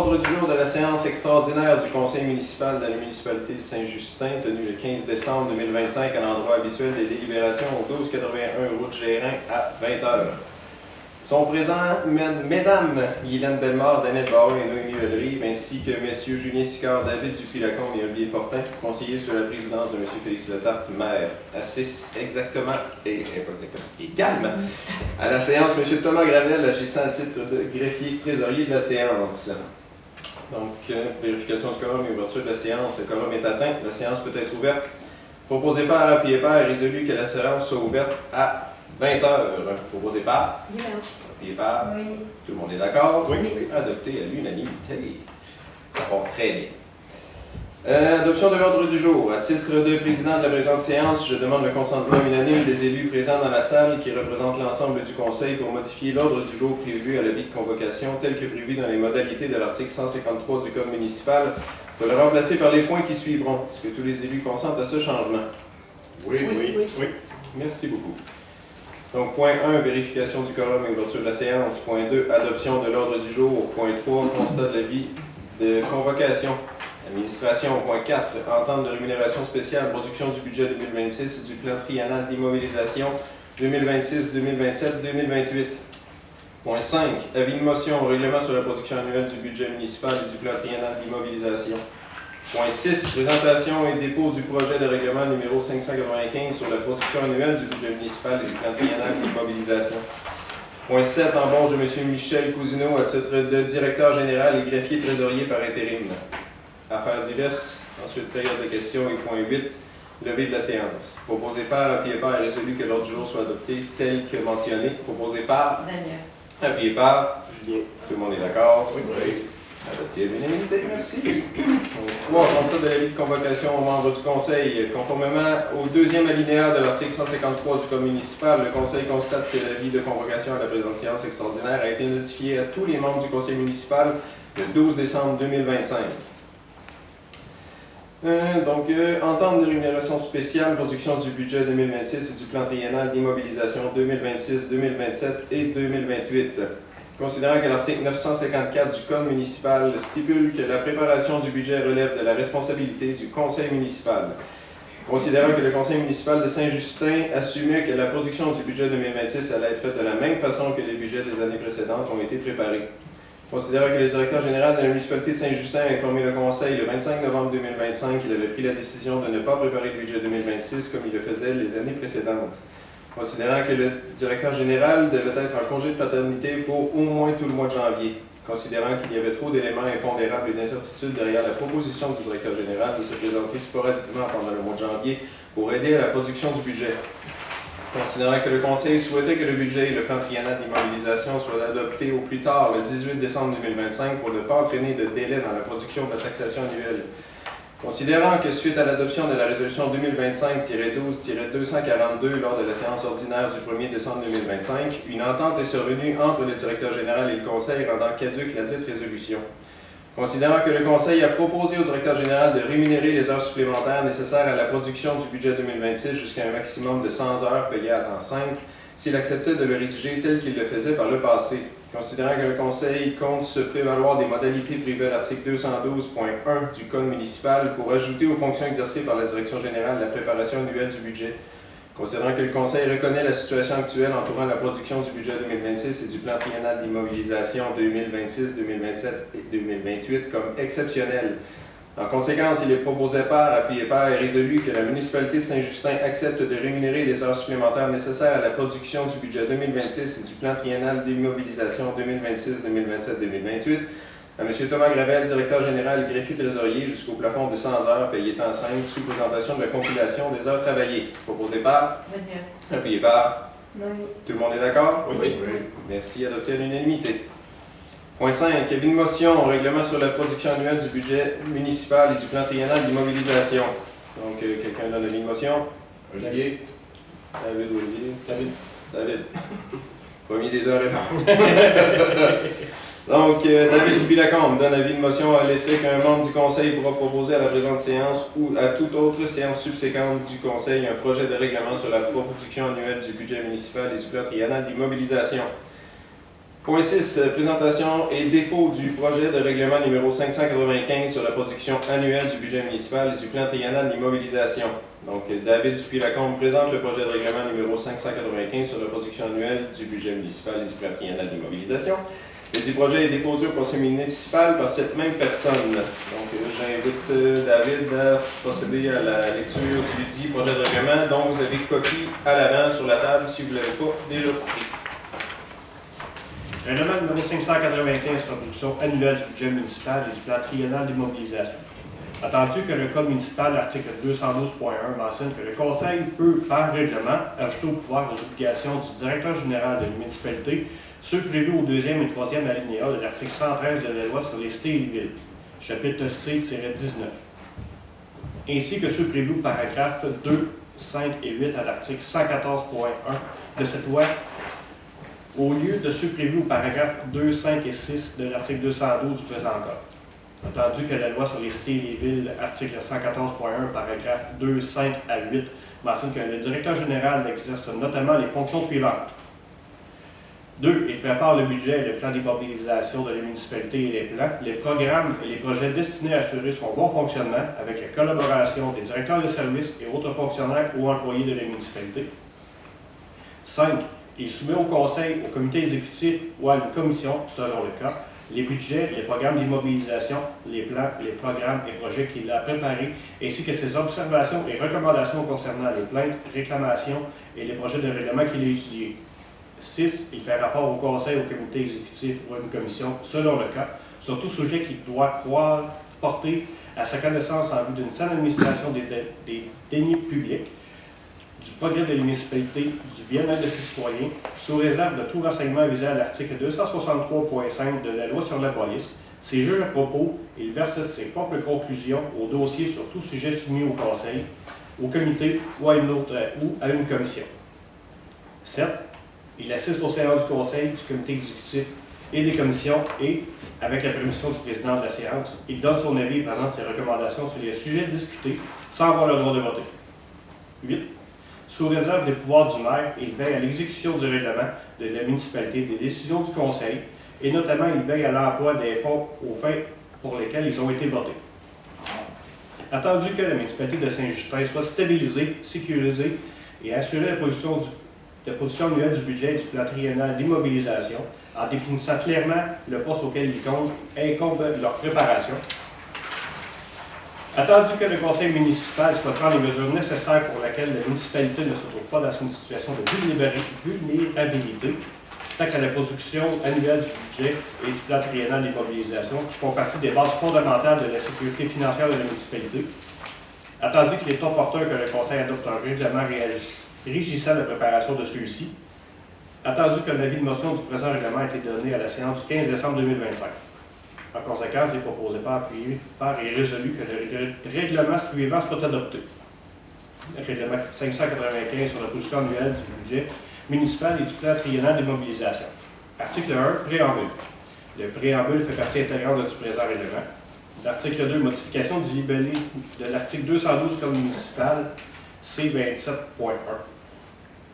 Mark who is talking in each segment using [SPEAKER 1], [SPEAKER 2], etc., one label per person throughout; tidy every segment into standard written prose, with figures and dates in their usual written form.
[SPEAKER 1] l'ordre du jour de la séance extraordinaire du Conseil municipal de la municipalité de Saint-Justin, tenue le 15 décembre 2025 à l'endroit habituel des délibérations au 1281 route Gérin à 20h. Sont présents Mesdames Guylaine Bellemare, Danette Barreau et Noémie Ledrive, ainsi que Messieurs Julien Sicard, David Dupuis-Lacombe et Olivier Fortin, conseillers sur la présidence de M. Félix Letarte, maire. Assiste exactement et calme à la séance M. Thomas Gravel, agissant à titre de greffier trésorier de la séance. Donc, vérification du quorum et ouverture de la séance. Le quorum est atteint. La séance peut être ouverte. Proposé par Appuyé par et résolu que la séance soit ouverte à 20h. Proposé par Appuyé par.
[SPEAKER 2] Oui.
[SPEAKER 1] Tout le monde est d'accord?
[SPEAKER 3] Oui.
[SPEAKER 1] Adopté à l'unanimité. Ça part très bien. Adoption de l'ordre du jour. À titre de président de la présente séance, je demande le consentement unanime des élus présents dans la salle qui représentent l'ensemble du Conseil pour modifier l'ordre du jour prévu à l'avis de convocation tel que prévu dans les modalités de l'article 153 du Code municipal pour le remplacer par les points qui suivront. Est-ce que tous les élus consentent à ce changement?
[SPEAKER 3] Oui.
[SPEAKER 1] Merci beaucoup. Donc, point 1, vérification du quorum et ouverture de la séance. Point 2, adoption de l'ordre du jour. Point 3, constat de l'avis de convocation. Administration. Point 4, entente de rémunération spéciale, production du budget 2026 et du plan triennal d'immobilisation 2026-2027-2028. Point 5, avis de motion au règlement sur la production annuelle du budget municipal et du plan triennal d'immobilisation. Point 6, présentation et dépôt du projet de règlement numéro 595 sur la production annuelle du budget municipal et du plan triennal d'immobilisation. Point 7, embauche de M. Michel Cousineau à titre de directeur général et greffier trésorier par intérim. Affaires diverses, ensuite période de questions et point 8, levée de la séance. Proposé par, appuyé par et résolu que l'ordre du jour soit adopté tel que mentionné. Proposé par,
[SPEAKER 2] Daniel.
[SPEAKER 1] appuyé par,
[SPEAKER 3] Julien.
[SPEAKER 1] tout le monde est d'accord?
[SPEAKER 3] Oui.
[SPEAKER 1] Adopté à l'unanimité, merci. Donc, 3, constat de l'avis de convocation aux membres du Conseil. Conformément au deuxième alinéa de l'article 153 du Code municipal, le Conseil constate que l'avis de convocation à la présente séance extraordinaire a été notifié à tous les membres du Conseil municipal le 12 décembre 2025. Entente de rémunération spéciale, production du budget 2026 et du plan triennal d'immobilisation 2026, 2027 et 2028. Considérant que l'article 954 du Code municipal stipule que la préparation du budget relève de la responsabilité du Conseil municipal. Considérant que le Conseil municipal de Saint-Justin assumait que la production du budget 2026 allait être faite de la même façon que les budgets des années précédentes ont été préparés. Considérant que le directeur général de la municipalité de Saint-Justin a informé le Conseil le 25 novembre 2025 qu'il avait pris la décision de ne pas préparer le budget 2026 comme il le faisait les années précédentes. Considérant que le directeur général devait être en congé de paternité pour au moins tout le mois de janvier. Considérant qu'il y avait trop d'éléments impondérables et d'incertitudes derrière la proposition du directeur général de se présenter sporadiquement pendant le mois de janvier pour aider à la production du budget. Considérant que le Conseil souhaitait que le budget et le plan triennal d'immobilisation soient adoptés au plus tard le 18 décembre 2025 pour ne pas entraîner de délai dans la production de la taxation annuelle. Considérant que suite à l'adoption de la résolution 2025-12-242 lors de la séance ordinaire du 1er décembre 2025, une entente est survenue entre le directeur général et le Conseil rendant caduque la dite résolution. Considérant que le Conseil a proposé au directeur général de rémunérer les heures supplémentaires nécessaires à la production du budget 2026 jusqu'à un maximum de 100 heures payées à temps simple, s'il acceptait de le rédiger tel qu'il le faisait par le passé. Considérant que le Conseil compte se prévaloir des modalités prévues à l'article 212.1 du Code municipal pour ajouter aux fonctions exercées par la Direction générale la préparation annuelle du budget. Considérant que le Conseil reconnaît la situation actuelle entourant la production du budget 2026 et du plan triennal d'immobilisation 2026, 2027 et 2028 comme exceptionnelle. En conséquence, il est proposé par, appuyé par et résolu que la municipalité de Saint-Justin accepte de rémunérer les heures supplémentaires nécessaires à la production du budget 2026 et du plan triennal d'immobilisation 2026, 2027, 2028 à M. Thomas Gravel, directeur général et greffier trésorier, jusqu'au plafond de 100 heures payées temps simple sous présentation de la compilation des heures travaillées. Proposé par,
[SPEAKER 2] Daniel.
[SPEAKER 1] appuyé par.
[SPEAKER 2] Oui.
[SPEAKER 1] Tout le monde est d'accord?
[SPEAKER 3] Oui.
[SPEAKER 1] Merci, adopté à l'unanimité. Point 5. Avis de motion au règlement sur la production annuelle du budget municipal et du plan triennal d'immobilisation. Donc, quelqu'un donne avis de motion?
[SPEAKER 3] Olivier.
[SPEAKER 1] David ou Olivier? David. Premier des deux à répondre. Donc, David Dupuis-Lacombe donne avis de motion à l'effet qu'un membre du Conseil pourra proposer à la présente séance ou à toute autre séance subséquente du Conseil un projet de règlement sur la production annuelle du budget municipal et du plan triennal d'immobilisation. Point 6, présentation et dépôt du projet de règlement numéro 595 sur la production annuelle du budget municipal et du plan triennal d'immobilisation. Donc, David Dupuis-Lacombe présente le projet de règlement numéro 595 sur la production annuelle du budget municipal et du plan triennal d'immobilisation. Et du projet est déposé au conseil municipal par cette même personne. Donc, j'invite David à procéder à la lecture du dit projet de règlement dont vous avez copie à l'avant sur la table si vous ne l'avez pas déjà pris.
[SPEAKER 2] Règlement numéro 595 sur la production annuelle du budget municipal et du plan triennal d'immobilisation. Attendu que le Code municipal, l'article 212.1, mentionne que le Conseil peut, par règlement, ajouter au pouvoir aux obligations du directeur général de la municipalité ceux prévus au 2e et 3e alinéa de l'article 113 de la loi sur les cités et les villes, chapitre C-19, ainsi que ceux prévus au paragraphe 2, 5 et 8 à l'article 114.1 de cette loi, au lieu de ceux prévus au paragraphe 2, 5 et 6 de l'article 212 du présent Code. Entendu que la loi sur les cités et les villes, article 114.1, paragraphe 2, 5 à 8, mentionne que le directeur général exerce notamment les fonctions suivantes. 2. Il prépare le budget et le plan d'immobilisation de la municipalité et les plans, les programmes et les projets destinés à assurer son bon fonctionnement avec la collaboration des directeurs de services et autres fonctionnaires ou employés de la municipalité. 5. Il soumet au conseil, au comité exécutif ou à une commission, selon le cas, les budgets, les programmes d'immobilisation, les plans, les programmes et projets qu'il a préparés, ainsi que ses observations et recommandations concernant les plaintes, réclamations et les projets de règlement qu'il a étudiés. 6. Il fait rapport au conseil, au comité exécutif ou à une commission, selon le cas, sur tout sujet qui doit croire porter à sa connaissance en vue d'une saine administration des deniers publics, du progrès de la municipalité, du bien-être de ses citoyens, sous réserve de tout renseignement visé à l'article 263.5 de la loi sur la police. Ses juges à propos, il verse ses propres conclusions au dossier sur tout sujet soumis au conseil, au comité ou à une commission. 7. Il assiste aux séances du conseil, du comité exécutif et des commissions et, avec la permission du président de la séance, il donne son avis et présente ses recommandations sur les sujets discutés sans avoir le droit de voter. 8. Sous réserve des pouvoirs du maire, il veille à l'exécution du règlement de la municipalité, des décisions du conseil et notamment il veille à l'emploi des fonds aux fins pour lesquels ils ont été votés. Attendu que la municipalité de Saint-Justin soit stabilisée, sécurisée et assurer la position annuelle du budget et du plan triennal d'immobilisation en définissant clairement le poste auquel ils incombe leur préparation. Attendu que le conseil municipal soit prendre les mesures nécessaires pour lesquelles la municipalité ne se trouve pas dans une situation de vulnérabilité, tant qu'à la production annuelle du budget et du plan triennal d'immobilisation, qui font partie des bases fondamentales de la sécurité financière de la municipalité. Attendu qu'il est opportun que le conseil adopte un règlement régissant la préparation de ceux-ci, attendu que l'avis de motion du présent règlement a été donné à la séance du 15 décembre 2025. En conséquence, il est proposé par et résolu que le règlement suivant soit adopté. Le règlement 595 sur la production annuelle du budget municipal et du plan triennal d'immobilisation. Article 1, préambule. Le préambule fait partie intégrante du présent règlement. L'article 2, modification du libellé de l'article 212 du Code municipal C27.1.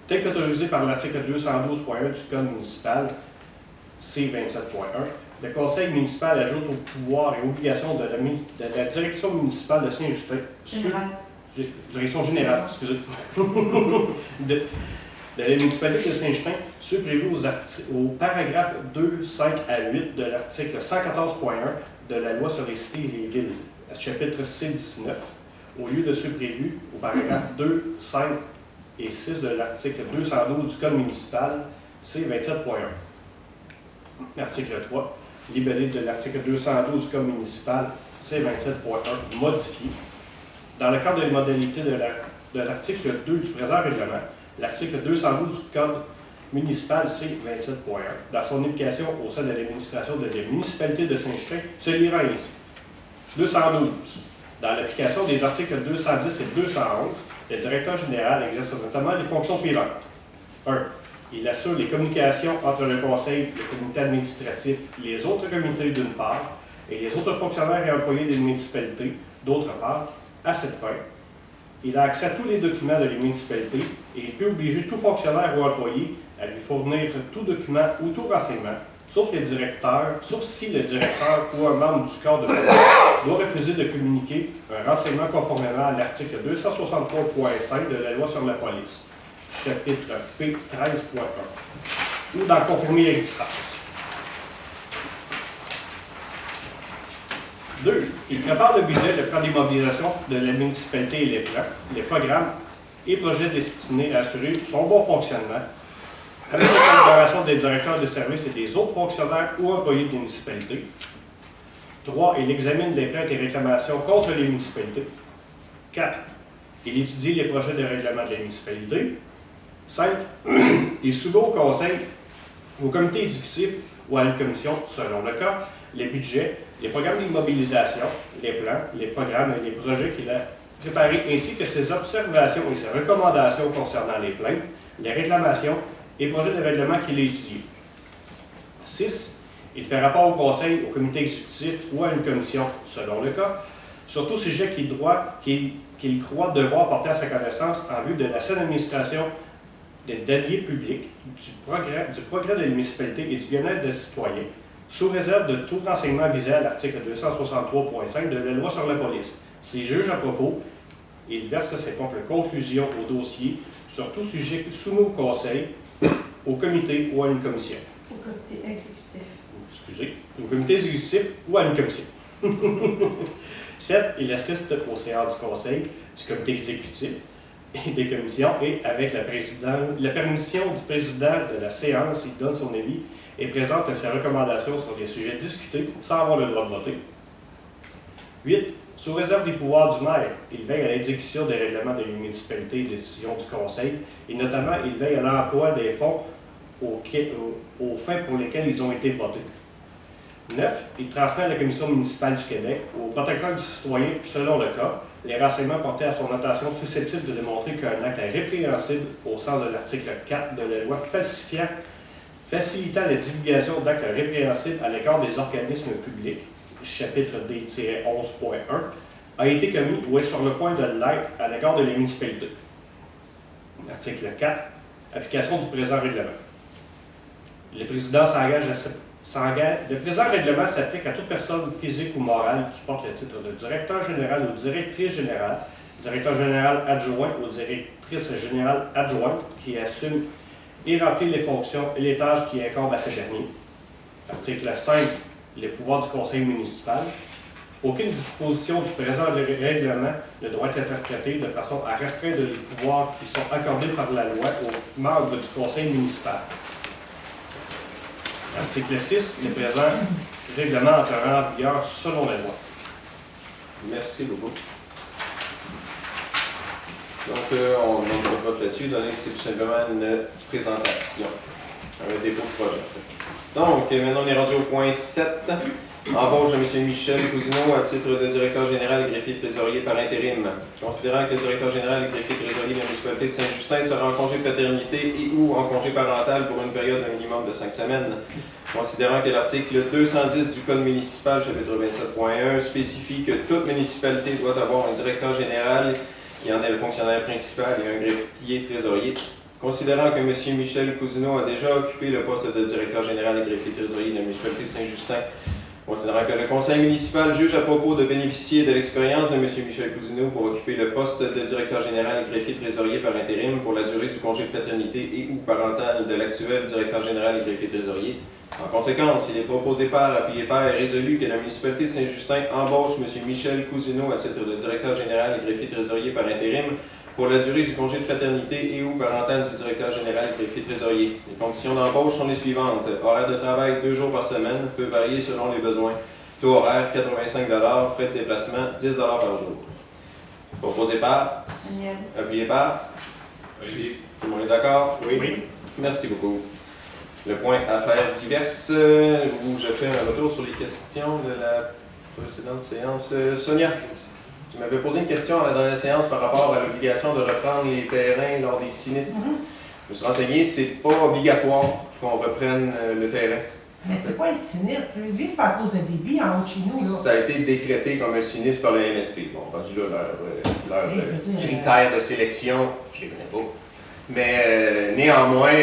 [SPEAKER 2] Tel qu'autorisé par l'article 212.1 du Code municipal C27.1, le conseil municipal ajoute aux pouvoirs et obligations de la direction municipale de Saint-Justin, direction générale, excusez, de la municipalité de Saint-Justin, ceux prévus au paragraphe 2, 5 à 8 de l'article 114.1 de la loi sur les cités et les villes, chapitre C19, au lieu de ceux prévus au paragraphe 2, 5 et 6 de l'article 212 du Code municipal C27.1. Article 3. Libellé de l'article 212 du Code municipal C27.1 modifié. Dans le cadre des modalités de l'article 2 du présent règlement, l'article 212 du Code municipal C27.1, dans son application au sein de l'administration de la municipalité de Saint-Justin, se lira ainsi. 212. Dans l'application des articles 210 et 211, le directeur général exerce notamment les fonctions suivantes. 1. Il assure les communications entre le conseil, le comité administratif, les autres comités d'une part, et les autres fonctionnaires et employés des municipalités d'autre part. À cette fin, il a accès à tous les documents de la municipalité et il peut obliger tout fonctionnaire ou employé à lui fournir tout document ou tout renseignement sauf si le directeur ou un membre du corps de police doit refuser de communiquer un renseignement conformément à l'article 263.5 de la loi sur la police, chapitre P 13.1, ou d'en confirmer l'existence. 2. Il prépare le budget, le plan d'immobilisation de la municipalité et les plans, les programmes et projets destinés à assurer son bon fonctionnement, avec la collaboration des directeurs de services et des autres fonctionnaires ou employés de la municipalité. 3. Il examine les plaintes et réclamations contre les municipalités. 4. Il étudie les projets de règlement de la municipalité. 5. Il soumet au conseil, au comité exécutif ou à une commission, selon le cas, les budgets, les programmes d'immobilisation, les plans, les programmes et les projets qu'il a préparés, ainsi que ses observations et ses recommandations concernant les plaintes, les réclamations et projets de règlement qu'il a étudiés. 6. Il fait rapport au conseil, au comité exécutif ou à une commission, selon le cas, sur tout sujet qu'il croit devoir porter à sa connaissance en vue de la saine administration des deniers publics, du progrès de la municipalité et du bien-être des citoyens, sous réserve de tout renseignement visé à l'article 263.5 de la loi sur la police. S'il juge à propos, il verse ses propres conclusions au dossier sur tout sujet soumis au conseil, au comité ou à une commission.
[SPEAKER 4] Au comité exécutif.
[SPEAKER 2] Excusez, au comité exécutif ou à une commission. 7. Il assiste aux séances du conseil, du comité exécutif et des commissions et, avec la permission du président de la séance, il donne son avis et présente ses recommandations sur des sujets discutés sans avoir le droit de voter. 8. Sous réserve des pouvoirs du maire, il veille à l'exécution des règlements de la municipalité et des décisions du conseil, et notamment il veille à l'emploi des fonds aux fins pour lesquels ils ont été votés. 9. Il transmet à la Commission municipale du Québec, au protocole du citoyen, selon le cas, les renseignements portés à son attention susceptibles de démontrer qu'un acte est répréhensible au sens de l'article 4 de la loi facilitant la divulgation d'actes répréhensibles à l'égard des organismes publics, chapitre D-11.1, a été commis ou est sur le point de l'être à l'égard de la municipalité. Article 4. Application du présent règlement. Le président le présent règlement s'applique à toute personne physique ou morale qui porte le titre de directeur général ou directrice générale, directeur général adjoint ou directrice générale adjointe qui assume et remplit les fonctions et les tâches qui incombent à ces derniers. Article 5. Les pouvoirs du conseil municipal. Aucune disposition du présent règlement ne doit être interprétée de façon à restreindre les pouvoirs qui sont accordés par la loi aux membres du conseil municipal. Article 6. Le présent règlement entrera en vigueur selon la loi.
[SPEAKER 1] Merci beaucoup. Donc, on demande pas de vote là-dessus, donné que c'est tout simplement une présentation, un dépôt de projet. Donc, maintenant on est rendu au point 7. Embauche de M. Michel Cousineau à titre de directeur général et greffier trésorier par intérim. Considérant que le directeur général et greffier trésorier de la municipalité de Saint-Justin sera en congé de paternité et ou en congé parental pour une période d'un minimum de 5 semaines. Considérant que l'article 210 du Code municipal, chapitre 27.1, spécifie que toute municipalité doit avoir un directeur général qui en est le fonctionnaire principal et un greffier trésorier. Considérant que M. Michel Cousineau a déjà occupé le poste de directeur général et greffier trésorier de la municipalité de Saint-Justin, considérant que le conseil municipal juge à propos de bénéficier de l'expérience de M. Michel Cousineau pour occuper le poste de directeur général et greffier trésorier par intérim pour la durée du congé de paternité et ou parental de l'actuel directeur général et greffier trésorier. En conséquence, il est proposé par, appuyé par et résolu que la municipalité de Saint-Justin embauche M. Michel Cousineau à titre de directeur général et greffier trésorier par intérim pour la durée du congé de paternité et ou parental du directeur général et greffier trésorier. Les conditions d'embauche sont les suivantes. Horaire de travail 2 jours par semaine, peut varier selon les besoins. Taux horaire 85 $, frais de déplacement 10 $ par jour. Proposé par,
[SPEAKER 4] Daniel.
[SPEAKER 1] appuyé par,
[SPEAKER 3] Olivier.
[SPEAKER 1] tout le monde est d'accord?
[SPEAKER 2] Oui.
[SPEAKER 1] Merci beaucoup. Le point affaires diverses, où je fais un retour sur les questions de la précédente séance. Sonia, tu m'avais posé une question à la dernière séance par rapport à l'obligation de reprendre les terrains lors des sinistres. Je me suis renseigné, c'est pas obligatoire qu'on reprenne le terrain.
[SPEAKER 5] Mais c'est pas un sinistre. Lui, c'est pas à cause d'un débit en haut de chez nous, là.
[SPEAKER 1] Ça a été décrété comme un sinistre par le MSP. Bon, rendu là, leur
[SPEAKER 5] Oui, je veux dire,
[SPEAKER 1] critères de sélection, je les connais pas. Mais néanmoins,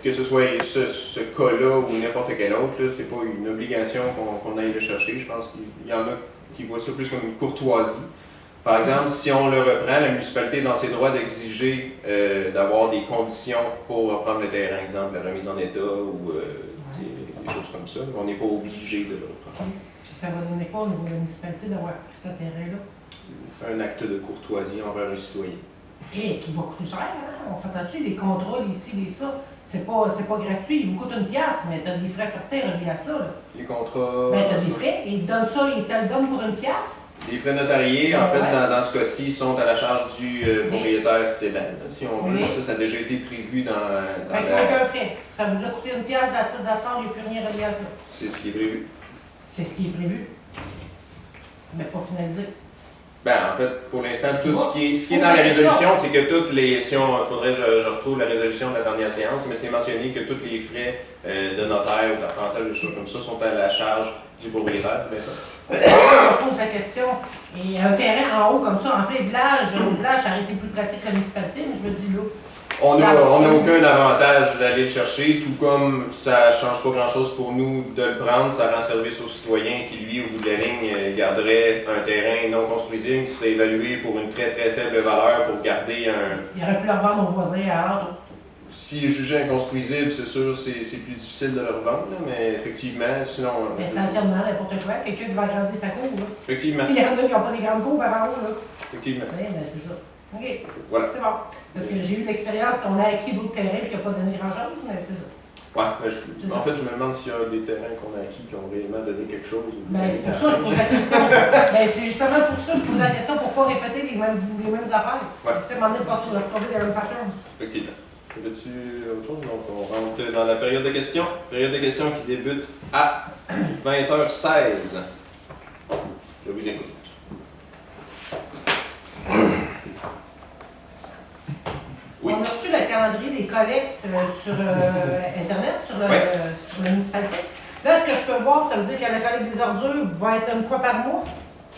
[SPEAKER 1] que ce soit ce cas-là ou n'importe quel autre, là, c'est pas une obligation qu'on aille le chercher. Je pense qu'il y en a qui voient ça plus comme une courtoisie. Par exemple, si on le reprend, la municipalité est dans ses droits d'exiger d'avoir des conditions pour reprendre le terrain, exemple la remise en état ou des choses comme ça. On n'est pas obligé de le reprendre.
[SPEAKER 5] Puis ça va donner quoi au niveau de la municipalité d'avoir pris ce terrain-là?
[SPEAKER 1] Un acte de courtoisie envers un citoyen.
[SPEAKER 5] Et qui va coûter cher, hein? On s'entend-tu, les contrôles ici, les ça, c'est pas gratuit, il vous coûte une pièce, mais t'as des frais certains reliés à ça, là.
[SPEAKER 1] Les contrats...
[SPEAKER 5] Ben t'as des frais, et ils te donnent ça, ils te le donnent pour une pièce.
[SPEAKER 1] Les frais notariés, en fait,
[SPEAKER 5] Ouais.
[SPEAKER 1] dans ce cas-ci, sont à la charge du propriétaire cédant. Si on veut,
[SPEAKER 5] Oui.
[SPEAKER 1] ça a déjà été prévu dans
[SPEAKER 5] Fait qu'il n'y a aucun frais. Ça vous a coûté une pièce, la titre d'assaut, il n'y a plus rien relié à ça.
[SPEAKER 1] C'est ce qui est prévu.
[SPEAKER 5] C'est ce qui est prévu. Mais pas finalisé.
[SPEAKER 1] Ben, en fait, pour l'instant, tout
[SPEAKER 5] vois,
[SPEAKER 1] ce qui est dans la résolution, c'est que toutes les... Si on faudrait que je retrouve la résolution de la dernière séance, mais c'est mentionné que tous les frais de notaire ou d'apprentissage, des choses comme ça, sont à la charge du propriétaire. C'est bien ça.
[SPEAKER 5] Je pose la question. Et un terrain en haut comme ça, en plein village, au village, ça aurait été plus pratique que la municipalité, mais je me dis là.
[SPEAKER 1] On n'a aucun avantage d'aller le chercher, tout comme ça ne change pas grand-chose pour nous de le prendre, ça rend service aux citoyens qui, lui, au bout de la ligne, garderait un terrain non construisible qui serait évalué pour une très très faible valeur pour garder un...
[SPEAKER 5] Il aurait pu le revendre aux voisins à l'autre.
[SPEAKER 1] S'il est jugé inconstruisible, c'est sûr, c'est plus difficile de le revendre, là, mais effectivement, sinon...
[SPEAKER 5] Mais stationnement, n'importe quoi, quelqu'un qui va agrandir sa cour, là.
[SPEAKER 1] Effectivement,
[SPEAKER 5] Il y en a qui n'ont pas des grandes cours par en haut, là.
[SPEAKER 1] effectivement.
[SPEAKER 5] Oui, ben c'est ça. OK,
[SPEAKER 1] Voilà.
[SPEAKER 5] c'est bon. Parce que j'ai eu l'expérience qu'on a acquis d'autres terrains et qui n'ont pas donné grand-chose, mais c'est ça.
[SPEAKER 1] Ouais, mais
[SPEAKER 5] C'est
[SPEAKER 1] en
[SPEAKER 5] ça.
[SPEAKER 1] fait, je me demande s'il y a des terrains qu'on a acquis qui ont réellement donné quelque chose.
[SPEAKER 5] Ben, c'est pour ça que je pose la question. Ben, c'est justement pour ça que je pose la question, pour ne pas répéter les mêmes affaires.
[SPEAKER 1] Ouais.
[SPEAKER 5] C'est demander de ne pas retrouver les mêmes patterns.
[SPEAKER 1] Effectivement. Veux-tu autre chose? Donc, on rentre dans la période de questions. Période de questions qui débute à 20h16. Je vous écoute. Oui.
[SPEAKER 5] On a reçu le calendrier des collectes sur Internet, sur la municipalité. Là, ce que je peux voir, ça veut dire que la collecte des ordures va être une fois par mois.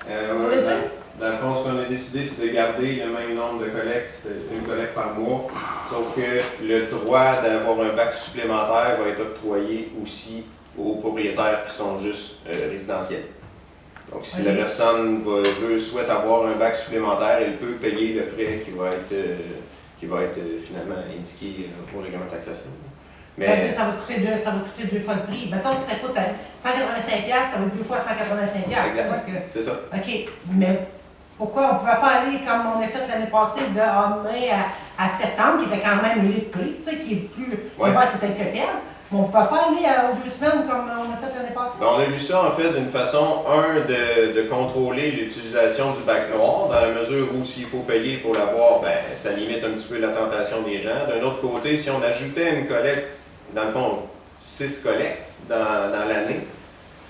[SPEAKER 5] Pour l'été?
[SPEAKER 1] Dans le fond, ce qu'on a décidé, c'est de garder le même nombre de collectes, c'est une collecte par mois, sauf que le droit d'avoir un bac supplémentaire va être octroyé aussi aux propriétaires qui sont juste résidentiels. Donc, si la personne souhaite avoir un bac supplémentaire, elle peut payer le frais qui va être finalement indiqué au règlement de taxation.
[SPEAKER 5] Ça veut dire que ça va coûter deux fois le prix. Mettons, si ça coûte 185$, ça va être deux fois 185$.
[SPEAKER 1] Exactement.
[SPEAKER 5] Parce que,
[SPEAKER 1] C'est ça.
[SPEAKER 5] OK, mais pourquoi on ne pouvait pas aller, comme on a fait l'année passée, de mai à septembre, qui était quand même l'été, tu sais, qui est plus...
[SPEAKER 1] Ouais.
[SPEAKER 5] L'hiver, c'était que tel. Mais on ne pouvait pas aller aux 2 semaines comme on a fait l'année passée.
[SPEAKER 1] Ben, on a vu ça en fait d'une façon, de contrôler l'utilisation du bac noir, dans la mesure où s'il faut payer pour l'avoir, ben, ça limite un petit peu la tentation des gens. D'un autre côté, si on ajoutait une collecte, dans le fond, 6 collectes dans l'année,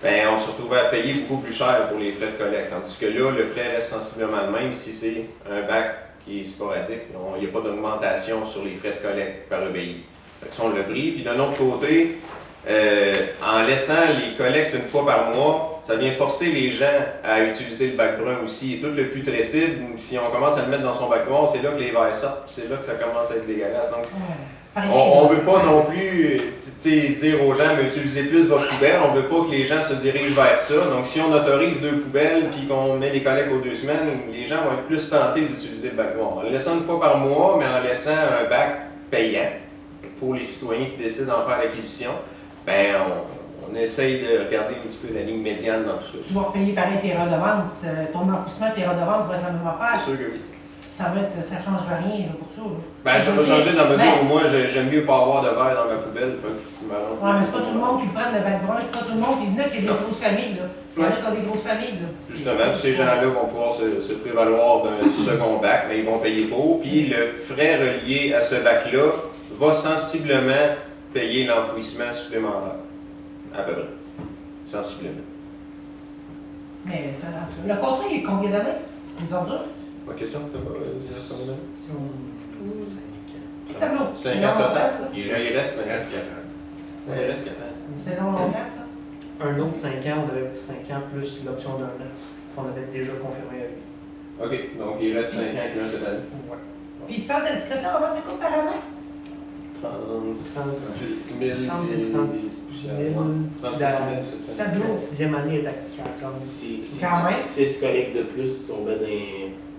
[SPEAKER 1] ben, on se retrouvait à payer beaucoup plus cher pour les frais de collecte. Tandis que là, le frais reste sensiblement le même si c'est un bac qui est sporadique. Il n'y a pas d'augmentation sur les frais de collecte par EBI. Fait que ça, on l'a pris. Puis d'un autre côté, en laissant les collectes une fois par mois, ça vient forcer les gens à utiliser le bac brun aussi. Et tout le putrécible, si on commence à le mettre dans son bac noir, c'est là que les verres sortent, puis c'est là que ça commence à être dégueulasse. Donc, on ne veut pas non plus dire aux gens, mais utilisez plus votre poubelle. On ne veut pas que les gens se dirigent vers ça. Donc, si on autorise 2 poubelles puis qu'on met les collectes aux 2 semaines, les gens vont être plus tentés d'utiliser le bac noir. En le laissant une fois par mois, mais en laissant un bac payant pour les citoyens qui décident d'en faire l'acquisition, ben, on essaye de regarder un petit peu la ligne médiane dans tout ça.
[SPEAKER 5] Tu vas payer pareil tes redevances. Ton enfouissement, tes redevances vont être la même affaire.
[SPEAKER 1] C'est sûr que oui.
[SPEAKER 5] Ça ne changera rien là, pour ça. Là.
[SPEAKER 1] Ben, ça va changer dans la mesure où moi, j'aime mieux pas avoir de verre dans ma poubelle. Fait que je m'arrange.
[SPEAKER 5] Ouais, mais c'est pas tout le monde qui prend le bac brun, c'est pas tout le monde. Il y en a qui a des grosses familles. Là. Il y en a qui ont des grosses familles. Là.
[SPEAKER 1] Justement, tous ces gens-là vont pouvoir se prévaloir d'un second bac, mais ils vont payer pour. Puis le frais relié à ce bac-là va sensiblement payer l'enfouissement supplémentaire. À peu près. Sensiblement.
[SPEAKER 5] Mais ça, le contrat, il est combien d'années? Les ordures?
[SPEAKER 1] Ma question, tu peux pas dire ça maintenant?
[SPEAKER 5] Le tableau.
[SPEAKER 1] 5
[SPEAKER 5] C'est
[SPEAKER 1] ans
[SPEAKER 5] long longtemps,
[SPEAKER 1] total.
[SPEAKER 5] ça.
[SPEAKER 1] Il reste 5 ans.
[SPEAKER 3] Reste 4 ans.
[SPEAKER 1] Il reste 4 ans.
[SPEAKER 5] C'est long longtemps, ça.
[SPEAKER 4] Un autre 5 ans, on avait 5 ans plus l'option d'un an qu'on avait déjà confirmé avec.
[SPEAKER 1] OK, donc il reste 5 ans et puis un cette année.
[SPEAKER 4] Ouais.
[SPEAKER 5] Puis sans indiscrétion, comment ça coûte par année?
[SPEAKER 1] 36 000.
[SPEAKER 4] 36 000.
[SPEAKER 1] 36
[SPEAKER 5] Ça
[SPEAKER 1] 700.
[SPEAKER 4] La sixième année est à 40.
[SPEAKER 5] Quand même.
[SPEAKER 6] 6 collègues de plus tombait dans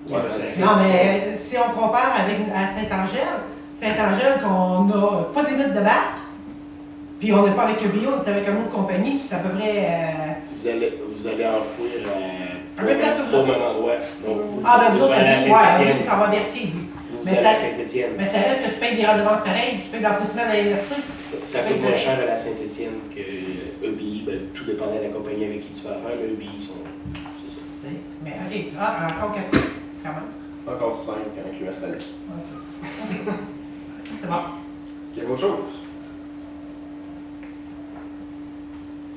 [SPEAKER 1] Ouais,
[SPEAKER 6] les
[SPEAKER 5] Non, mais si on compare avec à Saint-Angèle, qu'on n'a pas de limite de bac, puis on n'est pas avec le bio, on est avec une autre compagnie, puis c'est à peu près.
[SPEAKER 6] vous allez enfouir
[SPEAKER 5] Un peu place que vous
[SPEAKER 6] au
[SPEAKER 5] autres.
[SPEAKER 6] même endroit. Donc,
[SPEAKER 5] Ah, ben vous autres,
[SPEAKER 6] allez à
[SPEAKER 5] ouais,
[SPEAKER 6] Saint-Étienne.
[SPEAKER 5] oui, ça va Berthier.
[SPEAKER 6] Vous
[SPEAKER 5] Mais
[SPEAKER 6] allez
[SPEAKER 5] ça-
[SPEAKER 6] à Saint-Étienne.
[SPEAKER 5] Mais ça reste que tu payes des redevances pareilles, tu payes d'enfouissement à l'université.
[SPEAKER 6] Ça coûte moins cher à la Saint-Étienne que EBI. Ben, tout dépendait de la compagnie avec qui tu fais affaire, mais EBI sont. C'est ça.
[SPEAKER 5] Mais ok, encore 4 quand même.
[SPEAKER 1] Encore 5 en incluant cette année.
[SPEAKER 5] Ouais, c'est ça. Ok. C'est bon.
[SPEAKER 1] Est-ce qu'il y a autre chose?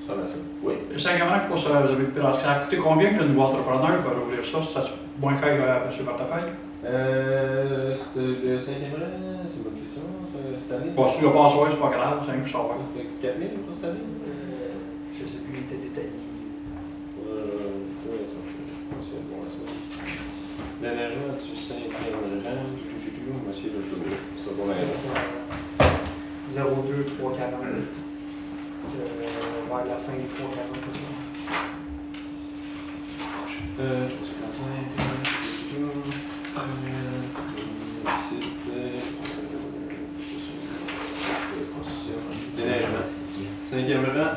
[SPEAKER 1] Ça va ça. Oui.
[SPEAKER 7] Simplement, pour ça, vous avez pu ça a coûté combien que le nouveau entrepreneur va ouvrir ça? C'est moins cher que M. Portefeuille?
[SPEAKER 1] C'était le 5e rang, c'est une bonne question. Cette année,
[SPEAKER 7] Bon, si tu l'as pas en c'est pas grave, c'est un peu savoir.
[SPEAKER 1] c'était 4 000 pour cette année?
[SPEAKER 4] Je sais plus, il était détaillé.
[SPEAKER 1] Ouais, attends, c'est bon, ça. L'engagement du 5e rang, monsieur le tour. C'est bon, là.
[SPEAKER 4] 02 340. Vers la fin du 340. 5e rang,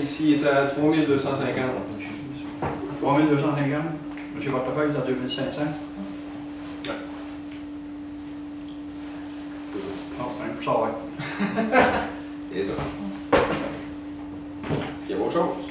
[SPEAKER 4] ici il est à 3250.
[SPEAKER 7] 3250. M. Portefeuille, c'est à 2500. Bon, c'est un peu savoir.
[SPEAKER 1] C'est ça. Est-ce qu'il y a autre chose?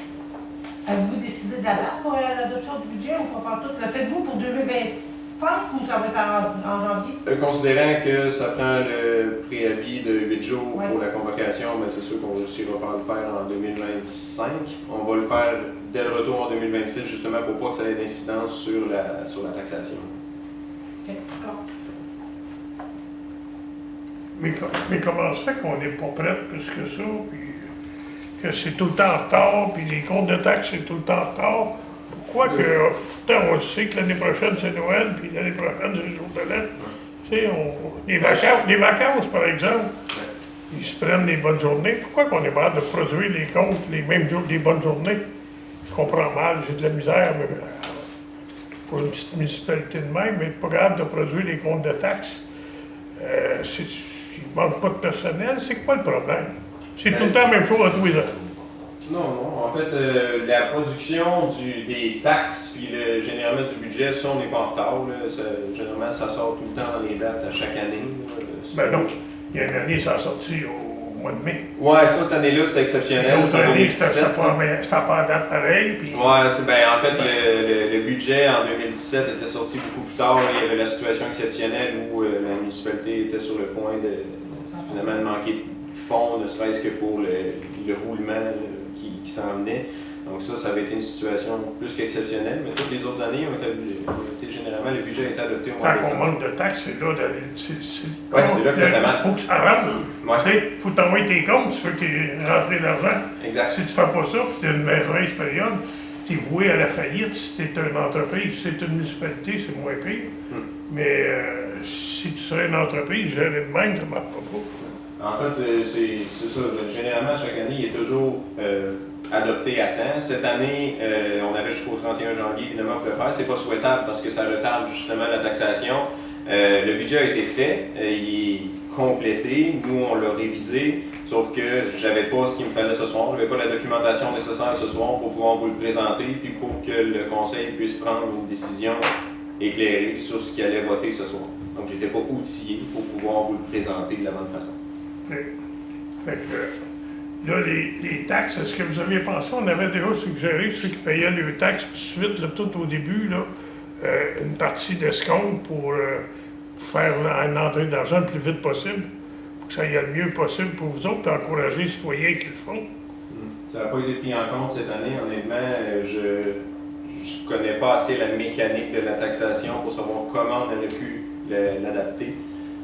[SPEAKER 5] Avez-vous décidé de la date pour l'adoption du budget ou pas partout? Le faites-vous pour 2025 ou ça va être en janvier?
[SPEAKER 1] Considérant que ça prend le préavis de 8 jours
[SPEAKER 5] Ouais.
[SPEAKER 1] pour la convocation, mais c'est sûr qu'on ne réussira pas à le faire en 2025. On va le faire dès le retour en 2026, justement pour pas que ça ait d'incidence sur la taxation.
[SPEAKER 5] Ok, d'accord.
[SPEAKER 8] Mais comment se fait qu'on n'est pas prêt plus que ça, puis que c'est tout le temps en retard, puis les comptes de taxes, c'est tout le temps en retard? Pourquoi que, pourtant, on sait que l'année prochaine, c'est Noël, puis l'année prochaine, c'est le jour de l'an. Tu sais, les vacances, par exemple, ils se prennent des bonnes journées. Pourquoi qu'on est pas de produire les comptes les mêmes jours, des bonnes journées? Je comprends mal, j'ai de la misère, mais pour une petite municipalité de même, mais pas capable de produire les comptes de taxes. Il ne manque pas de personnel, c'est quoi le problème? C'est tout le temps la même chose à tous les ans.
[SPEAKER 1] Non. En fait, la production des taxes puis généralement du budget, ça, on n'est pas en retard. Là. Généralement, ça sort tout le temps dans les dates à chaque année. Là.
[SPEAKER 8] Ben non, il y a une année, ça a sorti au mois de mai.
[SPEAKER 1] Ouais, ça, cette année-là, c'était exceptionnel.
[SPEAKER 8] L'autre
[SPEAKER 1] C'était en
[SPEAKER 8] année,
[SPEAKER 1] 2017.
[SPEAKER 8] c'était pas à date pareille. Puis
[SPEAKER 1] Ouais, en fait, le budget en 2017 était sorti beaucoup plus tard. Il y avait la situation exceptionnelle où la municipalité était sur le point de finalement de manquer de fonds, ne serait-ce que pour le roulement qui s'en venait. Donc ça avait été une situation plus qu'exceptionnelle, mais toutes les autres années ont été généralement, le budget a été adopté au mois de
[SPEAKER 8] quand on
[SPEAKER 1] décembre.
[SPEAKER 8] manque de taxes, c'est là d'aller.
[SPEAKER 1] Ouais, c'est là que ça fait mal.
[SPEAKER 8] Il faut que ça rentre.
[SPEAKER 1] Ouais,
[SPEAKER 8] Tu sais, il faut t'envoyer tes comptes, tu veux qu'il y ait une rentrée d'argent.
[SPEAKER 1] exact.
[SPEAKER 8] Si tu fais pas ça, puis tu as une mauvaise période, tu es voué à la faillite. Si tu es une entreprise, si tu es une municipalité, c'est moins pire. Mais si tu serais une entreprise, gérer de même, ça ne marche pas.
[SPEAKER 1] En fait, c'est ça. Généralement, chaque année, il est toujours adopté à temps. Cette année, on avait jusqu'au 31 janvier, évidemment, pour le faire. C'est pas souhaitable parce que ça retarde justement la taxation. Le budget a été fait, il est complété. Nous, on l'a révisé, sauf que j'avais pas ce qu'il me fallait ce soir. J'avais pas la documentation nécessaire ce soir pour pouvoir vous le présenter, puis pour que le conseil puisse prendre une décision éclairée sur ce qu'il allait voter ce soir. Donc, j'étais pas outillé pour pouvoir vous le présenter de la bonne façon.
[SPEAKER 8] Fait que, là, les taxes, est-ce que vous aviez pensé, on avait déjà suggéré ceux qui payaient leurs taxes, puis suite, là, tout au début, là, une partie d'escompte pour faire une entrée d'argent le plus vite possible, pour que ça aille le mieux possible pour vous autres, puis encourager les citoyens qui le font.
[SPEAKER 1] Ça n'a pas été pris en compte cette année. Honnêtement, je connais pas assez la mécanique de la taxation pour savoir comment on aurait pu l'adapter.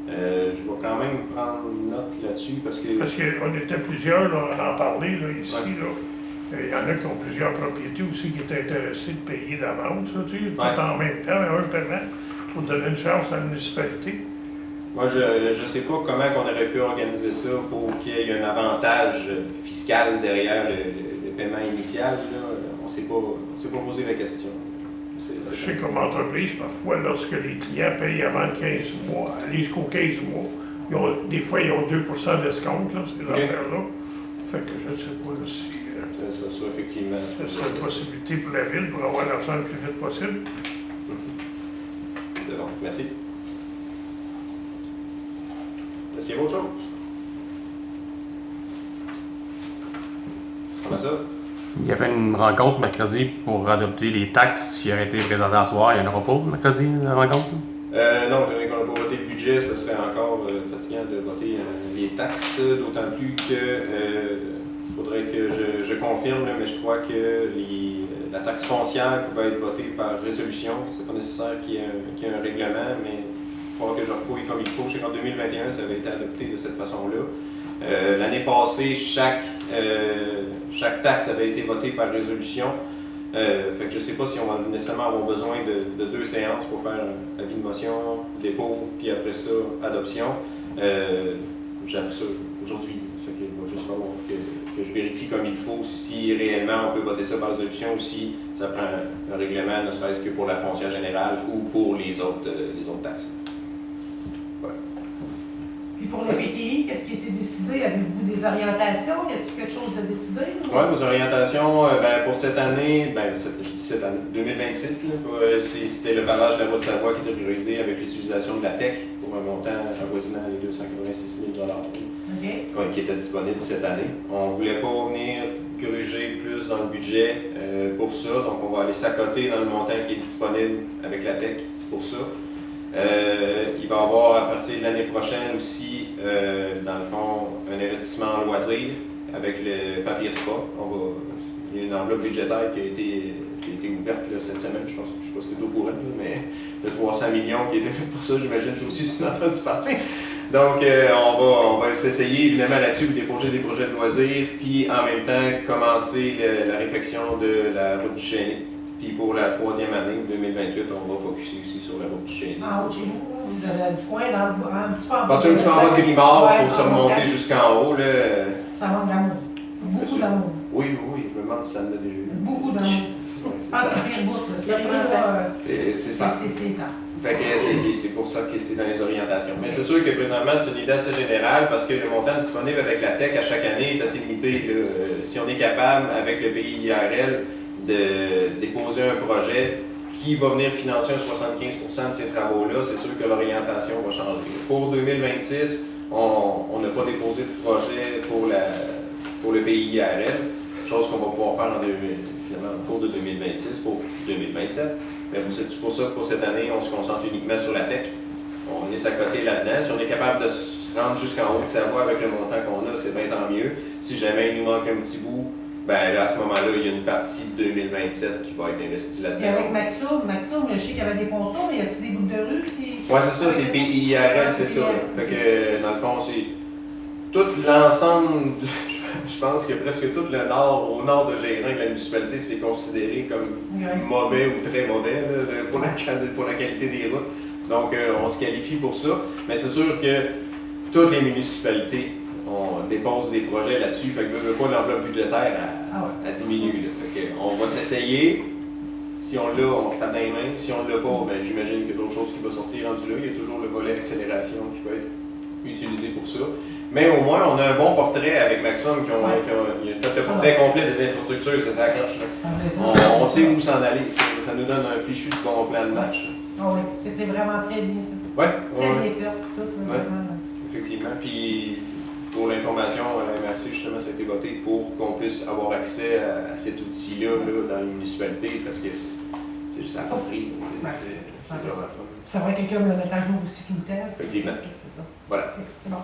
[SPEAKER 1] Je vais quand même prendre note là-dessus parce que...
[SPEAKER 8] Parce qu'on était plusieurs là, à en parler là, ici. Là. Il y en a qui ont plusieurs propriétés aussi qui étaient intéressés de payer d'avance, là, tu sais, tout en même temps, un paiement, pour donner une chance à la municipalité.
[SPEAKER 1] Moi, je ne sais pas comment on aurait pu organiser ça pour qu'il y ait un avantage fiscal derrière le paiement initial. Là. On ne s'est pas posé la question.
[SPEAKER 8] Je sais comme entreprise, parfois, lorsque les clients payent avant 15 mois, aller jusqu'aux 15 mois, des fois, ils ont 2 d'escompte, là, ces affaires-là. Fait que je ne sais pas là, si
[SPEAKER 1] ça soit effectivement.
[SPEAKER 8] ça serait une possibilité pour la ville pour avoir l'argent le plus vite possible.
[SPEAKER 1] C'est bon, merci. Est-ce qu'il y a autre chose? Comment ça?
[SPEAKER 9] Il y avait une rencontre mercredi pour adopter les taxes qui auraient été présentées à soir. Il n'y en aura pas mercredi, la rencontre?
[SPEAKER 1] Non, étant donné qu'on n'a pas voté le budget, ce serait encore fatigant de voter les taxes, d'autant plus que faudrait que je confirme, là, mais je crois que la taxe foncière pouvait être votée par résolution. C'est pas nécessaire qu'il y ait un règlement, mais il faudra que je refouille comme il faut. Je sais qu'en 2021, ça avait été adopté de cette façon-là. L'année passée, chaque taxe avait été votée par résolution. Fait que je ne sais pas si on va nécessairement avoir besoin de 2 séances pour faire un avis de motion, dépôt, puis après ça, adoption. J'ai appris ça aujourd'hui. Fait que il va juste falloir que je vérifie comme il faut si réellement on peut voter ça par résolution ou si ça prend un règlement, ne serait-ce que pour la foncière générale ou pour les autres taxes.
[SPEAKER 5] Puis pour le PTI, qu'est-ce qui a été décidé? Avez-vous des orientations? Y a-t-il quelque chose de décidé?
[SPEAKER 1] Oui, nos orientations, pour cette année, je dis cette année, 2026, c'était le pavage de la voie de Savoie qui était priorisé avec l'utilisation de la TEC pour un montant avoisinant les 286 000 qui était disponible cette année. On ne voulait pas venir gruger plus dans le budget pour ça, donc on va aller s'accoter dans le montant qui est disponible avec la TEC pour ça. Il va y avoir à partir de l'année prochaine aussi, dans le fond, un investissement en loisirs avec le papier spa. Il y a une enveloppe budgétaire qui a été ouverte là, cette semaine, je ne sais pas si tu es au courant, mais de 300 millions qui a été fait pour ça, j'imagine que toi aussi tu m'as entendu parler. Donc on va s'essayer évidemment là-dessus, vous déposer des projets de loisirs, puis en même temps commencer la réflexion de la route du Chêne. Puis pour la 3e année, 2028, on va focuser aussi sur la route du Chêne.
[SPEAKER 5] En haut de chez vous, du coin, un petit peu en bas.
[SPEAKER 1] Un petit peu en bas de Grimard pour se remonter jusqu'en haut. Là.
[SPEAKER 5] Ça manque d'amour. Beaucoup d'amour.
[SPEAKER 1] Oui, je me demande si ça me l'a déjà eu.
[SPEAKER 5] Beaucoup d'amour. Je pense que c'est pire bout, là.
[SPEAKER 1] C'est ça.
[SPEAKER 5] C'est ça.
[SPEAKER 1] Fait que c'est pour ça que c'est dans les orientations. Mais c'est sûr que présentement, c'est une idée assez générale parce que le montant disponible avec la TEC à chaque année est assez limité. Si on est capable, avec le PIRL, de déposer un projet qui va venir financer un 75% de ces travaux-là, c'est sûr que l'orientation va changer. Pour 2026, on n'a pas déposé de projet pour le PIRL, chose qu'on va pouvoir faire finalement au cours de 2026 pour 2027. Mais c'est pour ça que pour cette année, on se concentre uniquement sur la TEC. On est s'accoter là-dedans. Si on est capable de se rendre jusqu'en haut de Savoie avec le montant qu'on a, c'est bien tant mieux. Si jamais il nous manque un petit bout, là, à ce moment-là, il y a une partie de 2027 qui va être investie là-dedans.
[SPEAKER 5] Et avec Maxoum, je sais qu'il y avait des ponceaux, mais y a-t-il des bouts de rue qui...
[SPEAKER 1] Oui, c'est ça, c'est PIRL, c'est ça. Fait que, dans le fond, c'est tout l'ensemble, je pense que presque tout le nord, au nord de Gérin, de la municipalité, c'est considéré comme mauvais ou très mauvais là, pour la qualité des routes. Donc, on se qualifie pour ça. Mais c'est sûr que toutes les municipalités, on dépose des projets là-dessus, fait que pas l'enveloppe budgétaire à diminuer. Fait que on va s'essayer. Si on l'a, on se tape dans les mains. Si on ne l'a pas, j'imagine qu'il y a d'autres choses qui vont sortir rendu là. Il y a toujours le volet accélération qui peut être utilisé pour ça. Mais au moins, on a un bon portrait avec Maxime qui a fait le portrait complet des infrastructures, ça s'accroche. On sait où s'en aller. Ça nous donne un fichu de bon plan de match.
[SPEAKER 5] Oui, c'était vraiment très bien ça.
[SPEAKER 1] Oui,
[SPEAKER 5] très bien fait, tout. Vraiment.
[SPEAKER 1] Effectivement. Puis, pour l'information, merci justement, ça a été voté pour qu'on puisse avoir accès à cet outil-là dans les municipalités parce que c'est juste à prix. C'est vraiment fun.
[SPEAKER 5] Ça va quelqu'un me le mettre à jour aussi tout le temps.
[SPEAKER 1] Effectivement.
[SPEAKER 5] C'est ça.
[SPEAKER 1] Voilà.
[SPEAKER 5] C'est bon.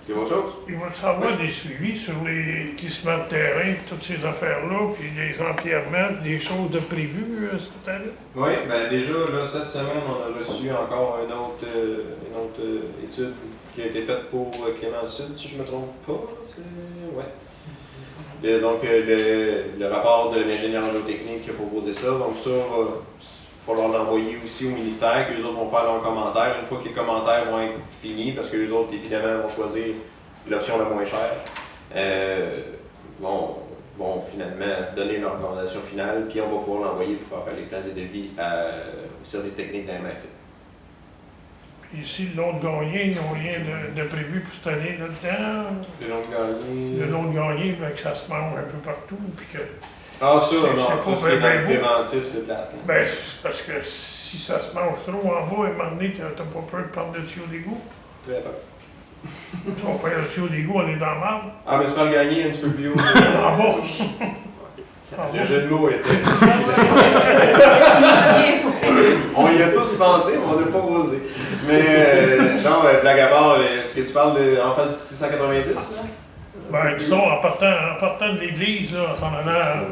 [SPEAKER 1] Il y a autre chose?
[SPEAKER 8] Il va y avoir des suivis sur les glissements de terrain, toutes ces affaires-là, puis les empierrements, des choses de prévues cette année?
[SPEAKER 1] Oui, déjà, là, cette semaine, on a reçu encore une autre étude qui a été faite pour Clément Sud, si je ne me trompe pas. Donc, le rapport de l'ingénieur géotechnique qui a proposé ça. Donc, ça, falloir l'envoyer aussi au ministère, qu'eux autres vont faire leurs commentaires. Une fois que les commentaires vont être finis, parce que les autres, évidemment, vont choisir l'option la moins chère, vont finalement donner leur recommandation finale, puis on va pouvoir l'envoyer pour faire les plans et devis au service technique d'AMAX.
[SPEAKER 8] Puis ici, l'autre gagné, ils n'ont rien de prévu pour cette année là-dedans.
[SPEAKER 1] Le long de gagner.
[SPEAKER 8] Le long de gagné, que ça se mange un peu partout. Puis que
[SPEAKER 1] Ah, ça,
[SPEAKER 8] c'est
[SPEAKER 1] non,
[SPEAKER 8] pas
[SPEAKER 1] tout ce qui est dans le
[SPEAKER 8] bien beau.
[SPEAKER 1] préventif, c'est plate. Hein.
[SPEAKER 8] Ben, c'est parce que si ça se mange trop en bas, à un moment donné, t'as pas peur de prendre le tuyau d'égout.
[SPEAKER 1] Très peur.
[SPEAKER 8] Si on prend le tuyau d'égout, on est dans la marde.
[SPEAKER 1] Ah, mais tu peux le gagner un petit peu plus haut.
[SPEAKER 8] En bas.
[SPEAKER 1] Le jeu de mots était. On y a tous pensé, mais on n'a pas osé. Mais non, blague à part, est-ce que tu parles en face du 690 là?
[SPEAKER 8] Ben, disons, en partant de l'église, là, en s'en allant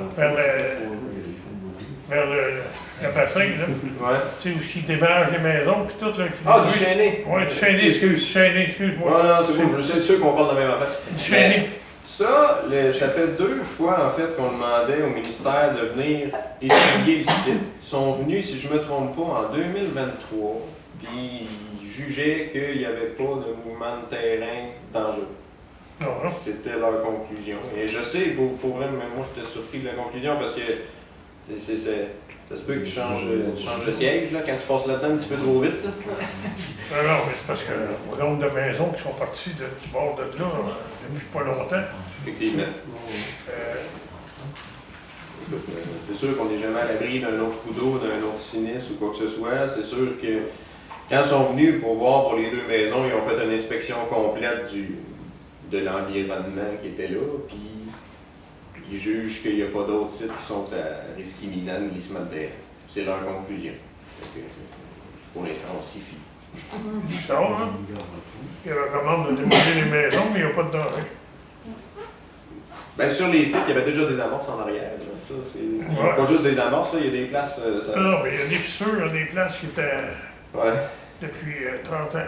[SPEAKER 8] vers le bassin, là.
[SPEAKER 1] Ouais.
[SPEAKER 8] Tu sais, où ils déménagent les maisons, puis tout, là.
[SPEAKER 1] Ah, du Chêné!
[SPEAKER 8] Ouais, du Chêné, excuse-moi.
[SPEAKER 1] Ouais, non, c'est bon, je suis sûr qu'on parle de la même affaire.
[SPEAKER 8] Du Chêné.
[SPEAKER 1] Ça, ça fait 2 fois en fait qu'on demandait au ministère de venir étudier le site. Ils sont venus, si je ne me trompe pas, en 2023, puis ils jugeaient qu'il n'y avait pas de mouvement de terrain dangereux.
[SPEAKER 8] Non, non.
[SPEAKER 1] C'était leur conclusion. Et je sais, pour vrai, même moi j'étais surpris de la conclusion parce que ça se peut que tu changes le siège là, quand tu passes là-dedans un petit peu trop vite. Là.
[SPEAKER 8] Non, mais c'est parce que le nombre de maisons qui sont parties du bord de là depuis pas longtemps.
[SPEAKER 1] Effectivement. C'est sûr qu'on n'est jamais à l'abri d'un autre coup d'eau, d'un autre sinistre ou quoi que ce soit. C'est sûr que quand ils sont venus pour voir pour les 2 maisons, ils ont fait une inspection complète de l'environnement qui était là, puis ils jugent qu'il n'y a pas d'autres sites qui sont à risque imminent de glissement de terre. C'est leur conclusion. Donc, pour l'instant, on s'y fie.
[SPEAKER 8] Ça, hein? Ils recommandent de démolir les maisons, mais il n'y a pas de danger.
[SPEAKER 1] Ben, sur les sites, il y avait déjà des amorces en arrière. Là. Ça, c'est pas juste des amorces, là, il y a des places.
[SPEAKER 8] Non, mais il y a des fissures, il y a des places qui étaient depuis 30 ans.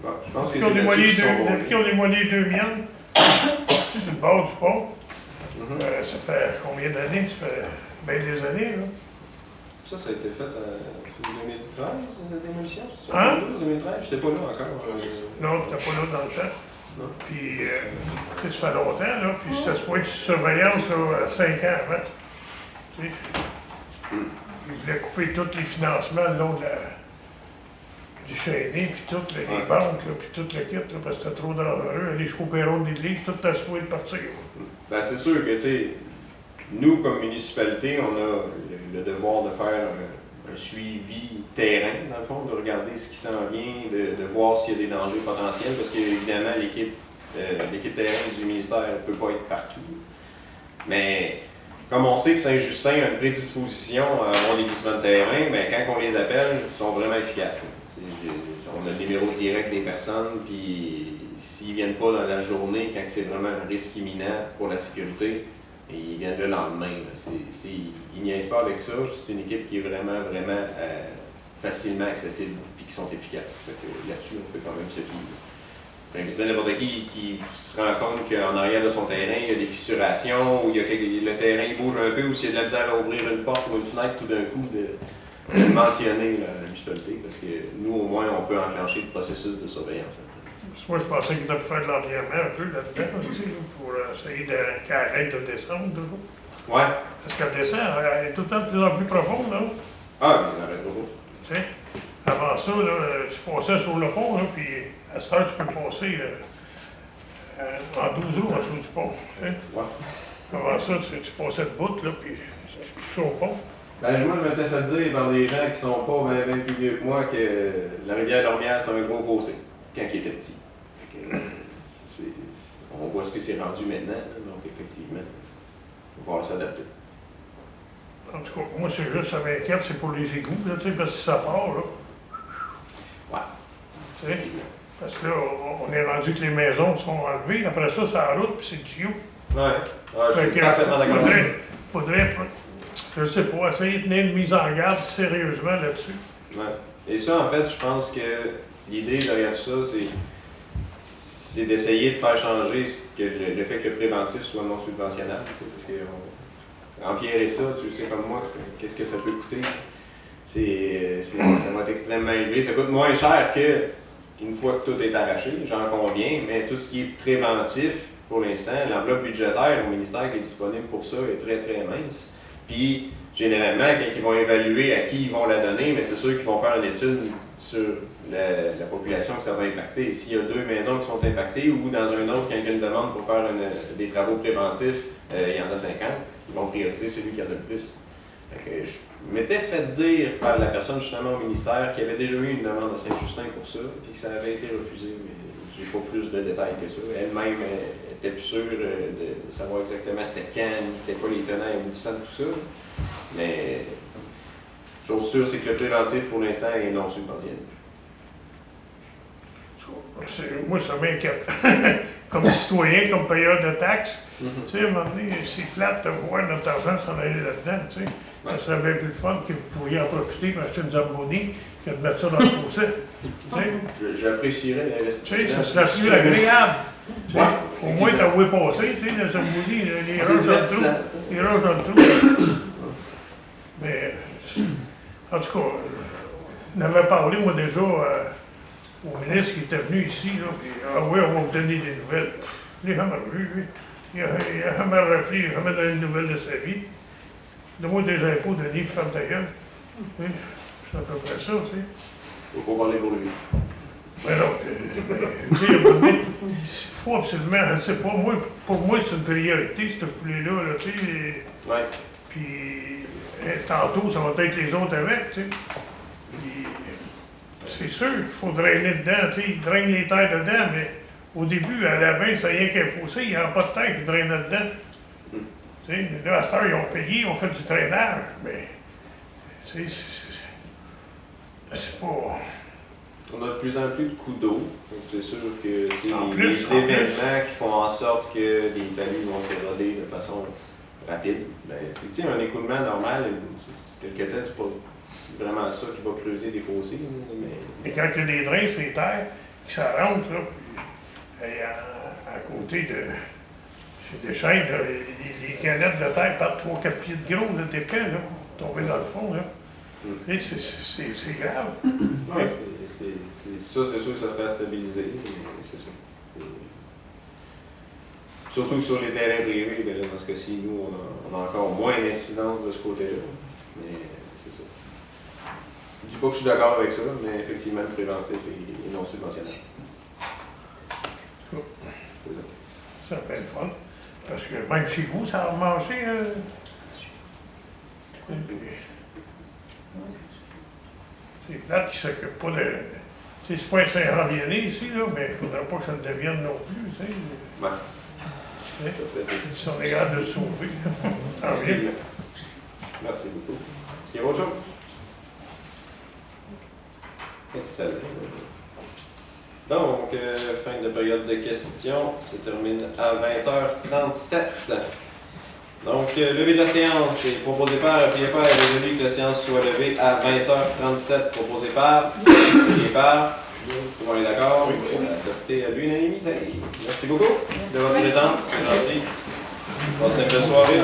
[SPEAKER 1] Bon, je pense que
[SPEAKER 8] Depuis
[SPEAKER 1] c'est
[SPEAKER 8] qu'ils ont démoli 2 miennes sur le bord du pont, ça fait combien d'années? Ça fait bien des années, là.
[SPEAKER 1] Ça a été fait en 2013, la démolition?
[SPEAKER 8] Hein?
[SPEAKER 1] 2013? Je n'étais pas là encore.
[SPEAKER 8] Non, tu n'étais pas là dans le temps.
[SPEAKER 1] Non.
[SPEAKER 8] Puis, ça fait longtemps, là. Puis, c'était supposé être sous surveillance, là, 5 ans avant. Tu sais. Ils voulaient couper tous les financements le long de du Chêné, puis toutes les banques, là, puis tout le kit, là, parce que c'était trop dangereux. Aller jusqu'au perron de l'église, tout était supposé de partir.
[SPEAKER 1] Ben, c'est sûr que, tu sais, nous, comme municipalité, on a le devoir de faire un suivi terrain, dans le fond, de regarder ce qui s'en vient, de voir s'il y a des dangers potentiels, parce qu'évidemment, l'équipe terrain du ministère ne peut pas être partout. Mais comme on sait que Saint-Justin a une prédisposition à avoir des glissements de terrain, bien, quand on les appelle, ils sont vraiment efficaces. On a le numéro direct des personnes, puis s'ils ne viennent pas dans la journée, quand c'est vraiment un risque imminent pour la sécurité, ils viennent le lendemain. Ils niaisent pas avec ça, c'est une équipe qui est vraiment facilement accessible et qui sont efficaces. Là-dessus, on peut quand même se fier. N'importe qui se rend compte qu'en arrière de son terrain, il y a des fissurations, ou le terrain il bouge un peu, ou s'il y a de la misère à ouvrir une porte ou une fenêtre tout d'un coup, de mentionner la municipalité, parce que nous, au moins, on peut enclencher le processus de surveillance.
[SPEAKER 8] Moi, je pensais qu'il devait faire de l'environnement un peu là-dedans, tu sais, pour essayer qu'elle arrête de descendre toujours.
[SPEAKER 1] Ouais.
[SPEAKER 8] Parce qu'elle descend, elle est tout le temps de plus en plus profonde, là.
[SPEAKER 1] Ah, mais ça arrête pas.
[SPEAKER 8] Tu sais, avant ça, là, tu passais sur le pont, là, puis à cette heure, tu peux passer en 12 roues en dessous du pont. Tu sais.
[SPEAKER 1] Ouais.
[SPEAKER 8] Avant ça, tu passais de bout, là, puis tu touchais au pont.
[SPEAKER 1] Ben, moi, je m'étais fait dire par des gens qui sont pas bien plus vieux que moi que la rivière Lormière, c'est un gros fossé, quand il était petit. On voit ce que c'est rendu maintenant, donc effectivement, on va s'adapter.
[SPEAKER 8] En tout cas, moi, c'est juste, ça m'inquiète, c'est pour les égouts, là, tu sais, parce que ça part, là.
[SPEAKER 1] Ouais.
[SPEAKER 8] Tu sais, parce que là, on est rendu que les maisons sont enlevées, après ça, c'est la route, puis c'est le tuyau.
[SPEAKER 1] Ouais, je suis parfaitement d'accord.
[SPEAKER 8] Faudrait, je sais pas, essayer de tenir une mise en garde sérieusement là-dessus.
[SPEAKER 1] Ouais. Et ça, en fait, je pense que l'idée derrière tout ça, c'est d'essayer de faire changer le fait que le préventif soit non subventionnable, parce que empiérer ça, tu sais comme moi, qu'est-ce que ça peut coûter. ça va être extrêmement élevé. Ça coûte moins cher qu'une fois que tout est arraché, j'en conviens, mais tout ce qui est préventif, pour l'instant, l'enveloppe budgétaire au ministère qui est disponible pour ça est très, très mince. Puis, généralement, quand ils vont évaluer à qui ils vont la donner, mais c'est sûr qu'ils vont faire une étude sur la population que ça va impacter. S'il y a 2 maisons qui sont impactées ou dans un autre, quand il y a une demande pour faire des travaux préventifs, il y en a 50, ils vont prioriser celui qui en a le plus. Je m'étais fait dire par la personne justement au ministère qu'il y avait déjà eu une demande à Saint-Justin pour ça, puis que ça avait été refusé, mais j'ai pas plus de détails que ça. Elle-même était plus sûre de savoir exactement c'était quand, c'était quoi les tenants et aboutissants de tout ça. Mais chose sûre, c'est que le préventif pour l'instant est non subventionné.
[SPEAKER 8] Moi, ça m'inquiète. Comme citoyen, comme payeur de taxes, tu sais, à un moment donné, c'est plate de voir notre argent s'en aller là-dedans, tu sais. Ça serait bien plus le fun que vous pourriez en profiter pour acheter une Zamboni que de mettre ça dans le fossé.
[SPEAKER 1] J'apprécierais l'investissement.
[SPEAKER 8] Tu sais, ça serait plus agréable.
[SPEAKER 1] Ouais,
[SPEAKER 8] au moins, t'as vu passer, tu sais, la Zamboni, les roches dans le trou. Les roches dans le trou. Mais, en tout cas, on avait parlé, moi, déjà, au ministre qui était venu ici, là, puis ah oui, on va vous donner des nouvelles. Il n'a jamais vu, lui. Il n'a jamais rappelé, il n'a jamais donné de nouvelles de sa vie. Donne-moi des impôts, Denis, pour faire ta gueule. C'est à peu près ça, tu sais.
[SPEAKER 1] Faut pas parler pour lui.
[SPEAKER 8] Mais non, tu sais, il faut absolument, je ne sais pas, moi, pour moi, c'est une priorité, ce poulet-là, là, tu sais.
[SPEAKER 1] Ouais.
[SPEAKER 8] Puis, tantôt, ça va être les autres avec, tu sais. Puis, c'est sûr qu'il faut drainer dedans, tu sais, ils drainent les terres dedans, mais au début, à la fin, c'est rien qu'un fossé, il n'y a pas de terre qui draine dedans. Tu sais, là, à cette heure, ils ont payé, ils ont fait du drainage, mais, tu sais, c'est pas...
[SPEAKER 1] On a de plus en plus de coups d'eau, donc c'est sûr que
[SPEAKER 8] les
[SPEAKER 1] événements qui font en sorte que les talus vont s'éroder de façon rapide. Ben, c'est un écoulement normal, quelque temps, c'est pas vraiment ça qui va creuser des fossés.
[SPEAKER 8] Mais quand il y a des drains sur les terres, que ça rentre, là, puis, à côté de... C'est des chaînes, là, les canettes de terre partent 3-4 pieds de gros, là, d'épais, là, tomber dans le fond, là. Tu sais, c'est grave.
[SPEAKER 1] Oui, ça, c'est sûr que ça serait à stabiliser, mais c'est ça. Surtout sur les terrains privés, ben là, dans ce cas-ci, nous, on a encore moins d'incidence de ce côté-là. Mais c'est ça. Je dis pas que je suis d'accord avec ça, mais effectivement, le préventif est non subventionnable.
[SPEAKER 8] Ça fait le fun. Parce que même chez vous, ça a marché. C'est plate qui ne s'occupe pas de. C'est pas un Saint-Ranvier ici, là, mais il ne faudrait pas que ça le devienne non plus. Tu sais.
[SPEAKER 1] Ouais.
[SPEAKER 8] Si on est capable de le sauver. Tant mieux.
[SPEAKER 1] Merci beaucoup. Est-ce qu'il y a autre chose? Excellent. Donc, fin de période de questions, se termine à 20h37. Donc, levée de la séance est proposée par Pierre-Paul est résolu que la séance soit levée à 20h37, proposée par Pierre-Paul. Tout le monde est d'accord? Oui. Adopté à l'unanimité. Merci beaucoup de votre présence. C'est gentil. Passez une belle soirée.